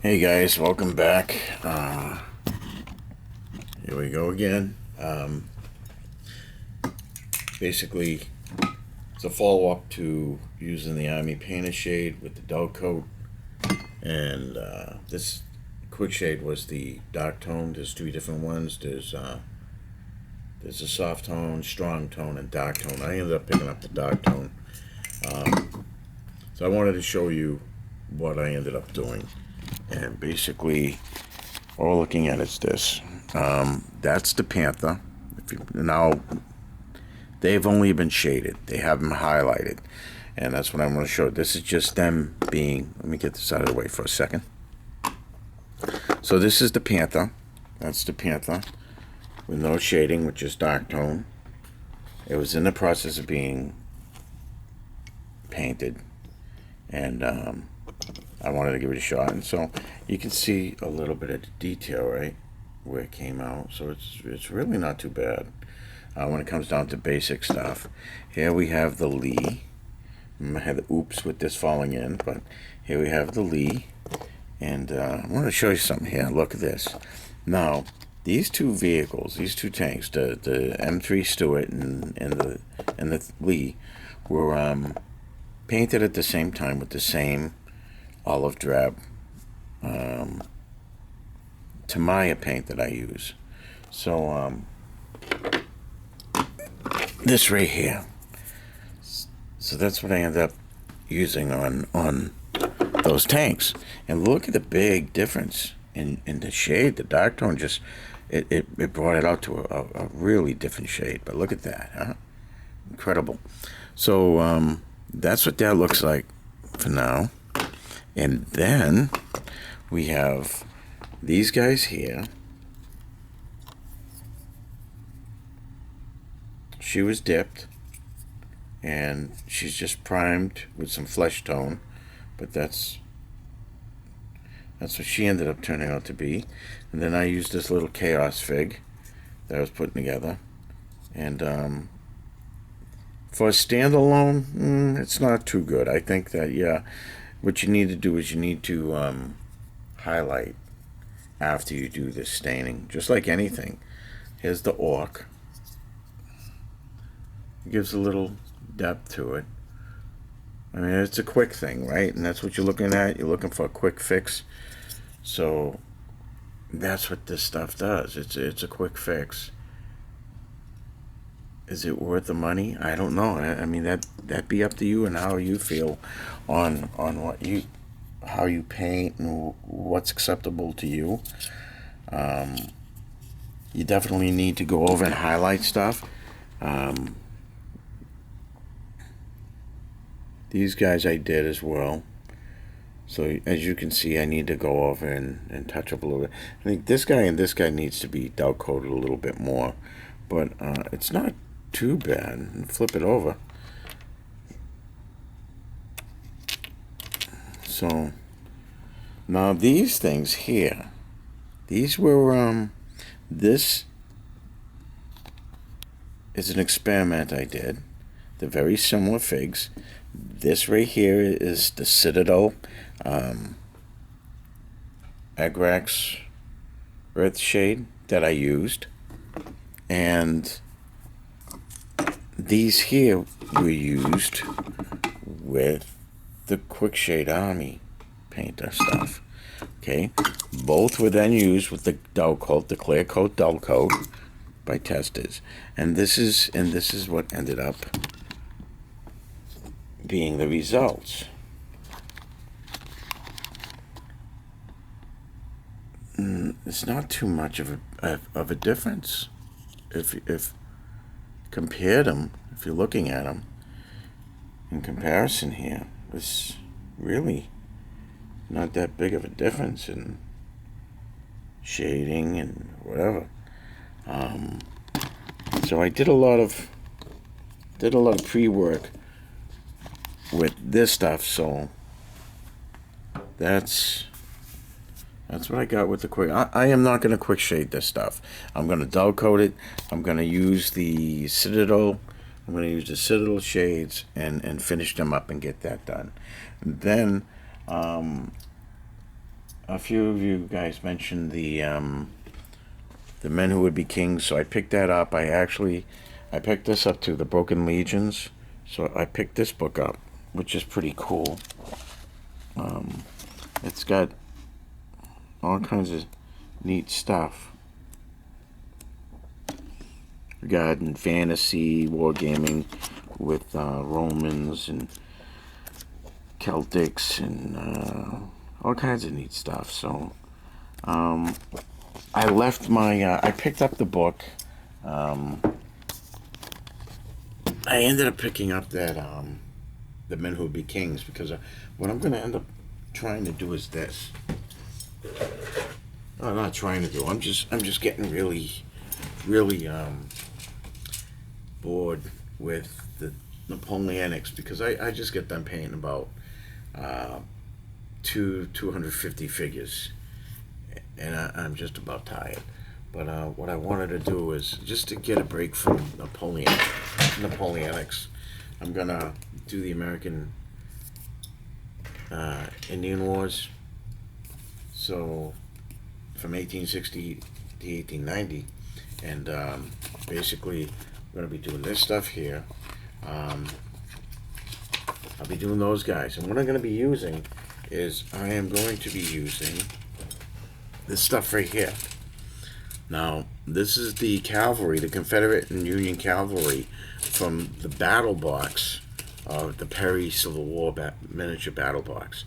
Hey guys, welcome back. Here we go again. Basically, it's a follow-up to using the Army Painter Shade with the dull coat, and this quick shade was the dark tone. There's three different ones. There's a soft tone, strong tone, and dark tone. I ended up picking up the dark tone, so I wanted to show you what I ended up doing. And basically, all we're looking at is this. That's the Panther. Now, they've only been shaded. They haven't highlighted. And that's what I'm going to show. This is just them being... Let me get this out of the way for a second. So this is the Panther. That's the Panther. With no shading, with just dark tone. It was in the process of being painted. And I wanted to give it a shot, and so you can see a little bit of the detail right where it came out. So it's really not too bad when it comes down to basic stuff. Here we have the Lee. I had the oops with this falling in, but here we have the Lee, and I want to show you something here. Look at this. Now these two vehicles, these two tanks, the M3 Stuart and the Lee, were painted at the same time with the same olive drab Tamiya paint that I use. So this right here, so that's what I end up using on those tanks. And look at the big difference in the shade. The dark tone just it brought it out to a really different shade. But look at that, huh? Incredible. So that's what that looks like for now. And then we have these guys here. She was dipped, and she's just primed with some flesh tone, but that's what she ended up turning out to be. And then I used this little chaos fig that I was putting together, and for a standalone, it's not too good. I think that, yeah, what you need to do is you need to highlight after you do this staining, just like anything. Here's the orc. It gives a little depth to it. I mean, it's a quick thing, right? And that's what you're looking at. You're looking for a quick fix. So that's what this stuff does. It's a quick fix. Is it worth the money? I don't know. I mean, that be up to you and how you feel on what you, how you paint and what's acceptable to you. You definitely need to go over and highlight stuff. These guys I did as well. So as you can see, I need to go over and touch up a little bit. I think this guy and this guy needs to be dull coated a little bit more, but it's not too bad. And flip it over. So now these things here, these were this is an experiment I did. They're very similar figs. This right here is the Citadel Agrax Earth shade that I used, and these here were used with the Quick Shade Army Painter stuff. Okay, both were then used with the dull coat, the clear coat dull coat by testers, and this is what ended up being the results. It's not too much of a difference if compared them. If you're looking at them in comparison here, it's really not that big of a difference in shading and whatever. So I did a lot of pre-work with this stuff, so that's what I got with the quick. I am not going to quick shade this stuff. I'm going to dull coat it. I'm going to use the Citadel. I'm going to use the Citadel Shades and finish them up and get that done. And then a few of you guys mentioned the Men Who Would Be Kings, so I picked that up. I picked this up to the Broken Legions, so I picked this book up, which is pretty cool. It's got all kinds of neat stuff. We got in fantasy, wargaming with Romans and Celtics and all kinds of neat stuff. So I left my, I picked up the book. I ended up picking up that, The Men Who Would Be Kings, because what I'm going to end up trying to do is this. I'm not trying to do, I'm just getting really bored with the Napoleonics, because I just get done paying about 250 figures, and I'm just about tired. But what I wanted to do is just to get a break from Napoleonics. I'm gonna do the American Indian Wars. So from 1860 to 1890, and basically I'm gonna be doing this stuff here. I'll be doing those guys, and what I'm gonna be using is I am going to be using this stuff right here. Now, this is the cavalry, the Confederate and Union cavalry from the battle box of the Perry Civil War miniature battle box.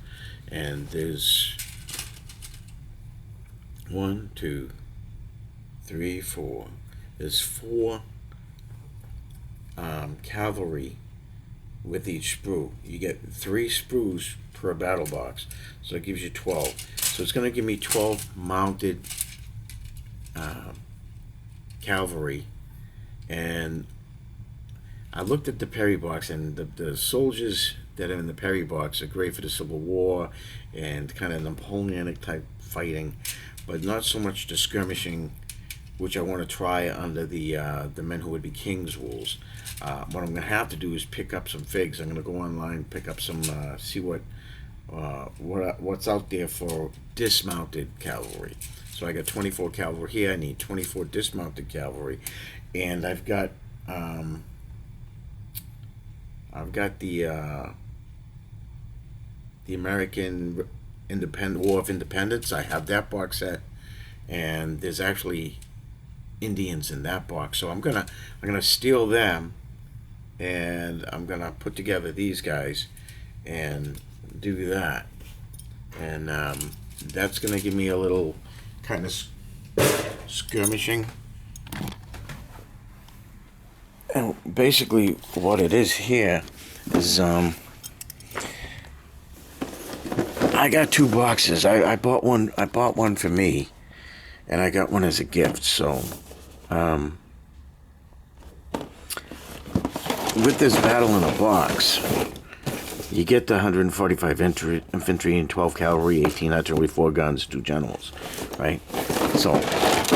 And there's 1, 2, 3, 4. There's 4 cavalry with each sprue. You get 3 sprues per battle box, so it gives you 12. So it's going to give me 12 mounted cavalry. And I looked at the Perry box, and the soldiers that are in the Perry box are great for the Civil War and kind of Napoleonic type fighting, but not so much the skirmishing, which I want to try under the Men Who Would Be Kings rules. What I'm going to have to do is pick up some figs. I'm going to go online, pick up some, see what's out there for dismounted cavalry. So I got 24 cavalry here. I need 24 dismounted cavalry, and I've got the American War of Independence. I have that box set, and there's actually Indians in that box. So I'm gonna steal them, and I'm gonna put together these guys and do that, and that's gonna give me a little kind of skirmishing. And basically what it is here is I got 2 boxes. I bought one for me, and I got one as a gift. So with this battle in a box, you get the 145 infantry and 12 cavalry, 18 artillery, 4 guns, 2 generals, right? So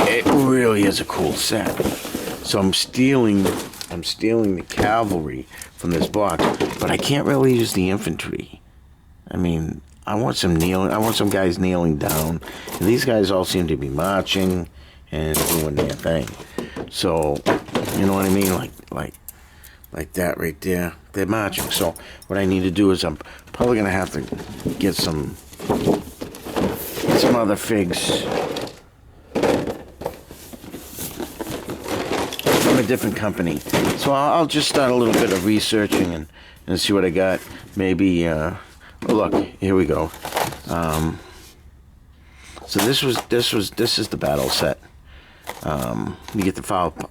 it really is a cool set. So I'm stealing the cavalry from this box, but I can't really use the infantry. I mean, I want some guys kneeling down, and these guys all seem to be marching and doing their thing. So, you know what I mean? Like that right there. They're marching. So what I need to do is I'm probably gonna have to get some other figs from a different company. So I'll just start a little bit of researching and see what I got. Maybe look, here we go. So this is the battle set. You get the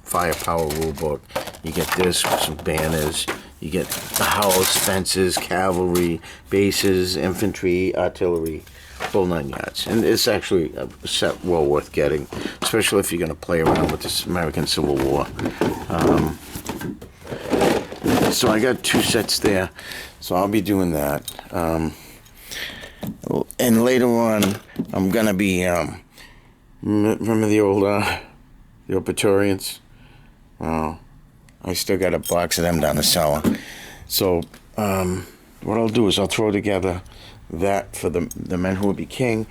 firepower rule book. You get this with some banners. You get the house, fences, cavalry, bases, infantry, artillery, whole 9 yards. And it's actually a set well worth getting, especially if you're going to play around with this American Civil War. So I got 2 sets there. So I'll be doing that. And later on, I'm going to be, remember the old Praetorians? Well, I still got a box of them down the cellar. So what I'll do is I'll throw together that for the Men Who Would Be King,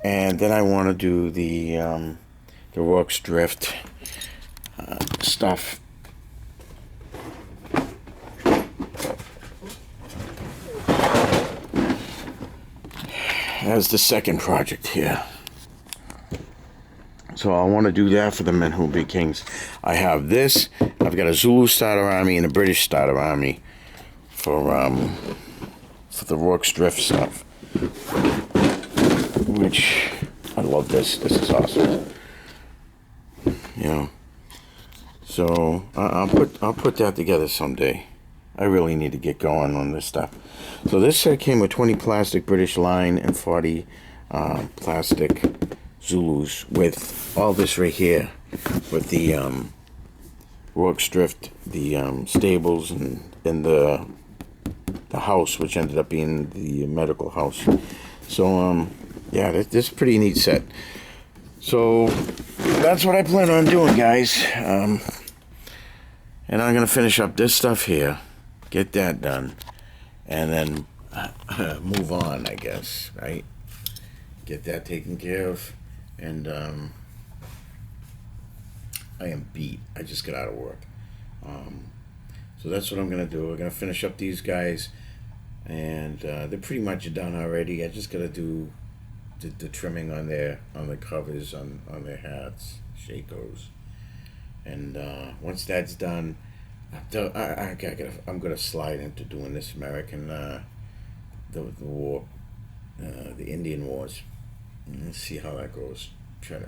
And then I want to do the Rorke's Drift stuff. As the second project here. So I want to do that for the Men Who Be Kings. I have this. I've got a Zulu starter army and a British starter army for the Rorke's Drift stuff. Which I love this. This is awesome. You know. So I'll put that together someday. I really need to get going on this stuff. So this set came with 20 plastic British line and 40 plastic Zulus with all this right here, with the Rorke's Drift, the stables and the house, which ended up being the medical house. So yeah, this is a pretty neat set. So that's what I plan on doing, guys. And I'm gonna finish up this stuff here, get that done, and then move on, I guess, right? Get that taken care of. And I am beat. I just got out of work. So that's what I'm gonna do. We're gonna finish up these guys, and they're pretty much done already. I just gotta do the trimming on the covers on their hats, shakos. And once that's done, I'm gonna slide into doing this American the war, the Indian Wars. Let's see how that goes. Try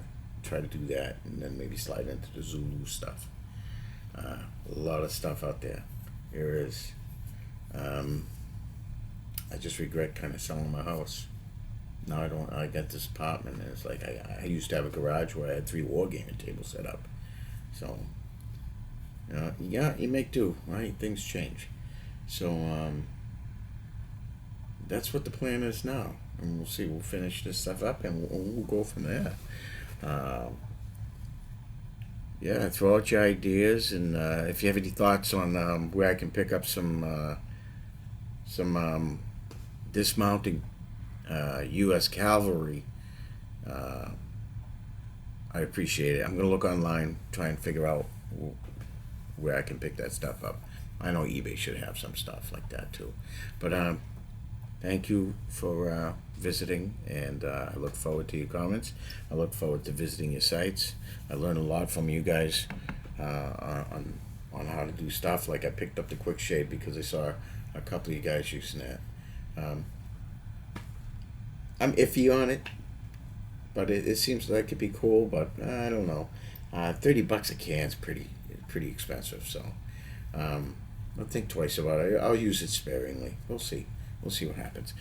to do that, and then maybe slide into the Zulu stuff. A lot of stuff out there. There is. I just regret kind of selling my house. Now I don't. I got this apartment, and it's like I used to have a garage where I had 3 wargaming tables set up. So, yeah, you make do, right? Things change. So that's what the plan is now, and we'll see. We'll finish this stuff up, and we'll go from there. Yeah, throw out your ideas, and if you have any thoughts on where I can pick up some dismounting U.S. cavalry, I appreciate it. I'm gonna look online, try and figure out where I can pick that stuff up. I know eBay should have some stuff like that too. But thank you for visiting, and I look forward to your comments. I look forward to visiting your sites. I learned a lot from you guys on how to do stuff. Like I picked up the quick shade because I saw a couple of you guys using that. I'm iffy on it, but it seems like it'd be cool. But I don't know. $30 a can is pretty expensive. So I'll think twice about it. I'll use it sparingly. We'll see. We'll see what happens.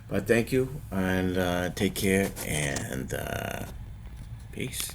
But thank you, and take care, and peace.